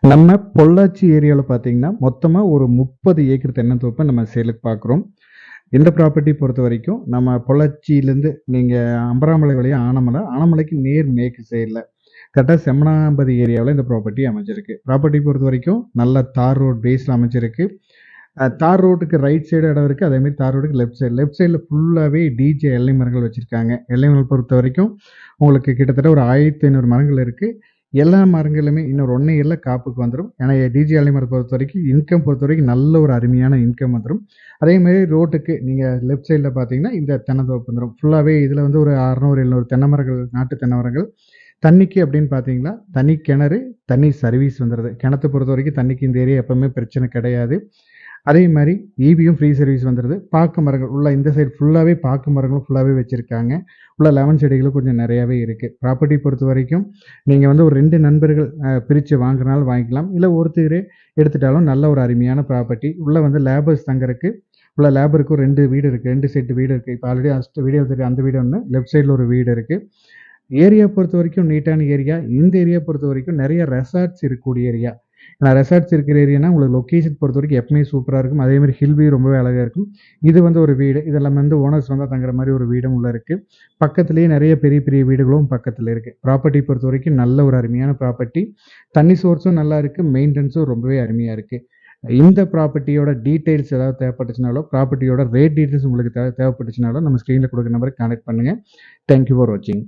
நம்ம பொள்ளாச்சி ஏரியால பார்த்தீங்கன்னா, மொத்தமா ஒரு 30 ஏக்கர் தென்னந்தோப்ப நம்ம சேலுக்கு பார்க்குறோம். இந்த ப்ராப்பர்ட்டி பொறுத்தவரைக்கும், நம்ம பொள்ளாச்சியிலேருந்து நீங்க அம்பராமலை வழியா ஆனமலை, ஆனமலைக்கு நேர் மேற்கு சைடுல கரெக்ட்டா செம்மனாம்பதி ஏரியாவுல இந்த ப்ராப்பர்ட்டி அமைஞ்சிருக்கு. ப்ராப்பர்ட்டி பொறுத்தவரைக்கும் நல்ல தார் ரோட் பேஸ்ல அமைஞ்சிருக்கு. தார் ரோட்டுக்கு ரைட் சைடு இடம் இருக்கு. அதேமாரி தார் ரோட்டுக்கு லெஃப்ட் சைடு. லெஃப்ட் சைடுல ஃபுல்லாவே டிஜே எல்லை மரங்கள் வச்சிருக்காங்க. எல்லை மரங்கள் பொறுத்தவரைக்கும் உங்களுக்கு கிட்டத்தட்ட ஒரு 1500 மரங்கள் இருக்கு. எல்லா மரங்களுமே இன்னொரு 1 இயர்ல காப்புக்கு வந்துரும். ஏன்னா டிஜே எல்லை மரத்த பொறுத்தவரைக்கும் இன்கம் பொறுத்தவரைக்கும் நல்ல ஒரு அருமையான இன்கம் வந்துரும். அதேமாரி ரோட்டுக்கு நீங்க லெஃப்ட் சைடுல பார்த்தீங்கன்னா, இந்த தென்னந்தோப்பு வந்துரும். ஃபுல்லாவே இதுல வந்து ஒரு 600, 700 தென்னை மரங்கள், நாட்டு தென்னை மரங்கள். தண்ணிக்கு அப்படின்னு பார்த்தீங்கன்னா, தனி கிணறு, தண்ணி சர்வீஸ் வந்துருது. கிணத்த பொறுத்தவரைக்கும் தண்ணிக்கு இந்த ஏரியா எப்பவுமே பிரச்சனை கிடையாது. அதே மாரி ஈபியும் ஃப்ரீ சர்வீஸ் வந்துருது. பாக்கு மரங்கள் உள்ள இந்த சைடு ஃபுல்லாவே பாக்கு மரங்களும் ஃபுல்லாவே வச்சிருக்காங்க. உள்ள லெமன் செடிகளும் கொஞ்சம் நெறையாவே இருக்கு. ப்ராப்பர்ட்டி பொறுத்தவரைக்கும் நீங்க வந்து ஒரு 2 நண்பர்கள் பிரிச்சு வாங்குறனாலும் வாங்கிக்கலாம். இல்ல ஒருத்தரே எடுத்துட்டாலும் நல்ல ஒரு அருமையான ப்ராப்பர்ட்டி. உள்ள வந்து லேபர்ஸ் தங்கறக்கு உள்ள லேபருக்கும் 2 வீடு இருக்கு. 2 செட் வீடு இருக்கு. இப்ப ஆல்ரெடி வீடியோ தெரியும். அந்த வீடு ஒண்ணு. லெஃப்ட் சைடுல ஒரு வீடு இருக்கு. ஏரியா பொறுத்தவரைக்கும் நீட்டான ஏரியா. இந்த ஏரியா பொறுத்தவரைக்கும் நெறைய ரெசார்ட்ஸ் இருக்கக்கூடிய ஏரியா. ஏன்னா ரெசார்ட்ஸ் இருக்கிற ஏரியானா உங்களுக்கு லொகேஷன் பொறுத்தவரைக்கும் எப்பவுமே சூப்பரா இருக்கும். அதே மாரி ஹில் வியூ ரொம்பவே அழகா இருக்கும். இது வந்து ஒரு வீடு. இதெல்லாம் வந்து ஓனர்ஸ் வந்தா தங்குற மாரி ஒரு வீடும் உள்ள இருக்கு. பக்கத்திலேயே நெறைய பெரிய பெரிய வீடுகளும் பக்கத்துல இருக்கு. ப்ராப்பர்ட்டி பொறுத்தவரைக்கும் நல்ல ஒரு அருமையான ப்ராப்பர்ட்டி. தண்ணி சோர்ஸும் நல்லா இருக்கு. மெயின்டனன்ஸும் ரொம்பவே அருமையா இருக்கு. இந்த ப்ராப்பர்ட்டியோட டீட்டெயில்ஸ் ஏதாவது தேவைப்பட்டுச்சுனாலோ, ப்ராப்பர்ட்டியோட ரேட் டீட்டெயில்ஸ் உங்களுக்கு தேவைப்பட்டுச்சுனாலோ நம்ம ஸ்க்ரீன்ல குடுக்குற நம்பருக்கு கான்டாக்ட் பண்ணுங்க. தேங்க் யூ ஃபார் வாட்சிங்.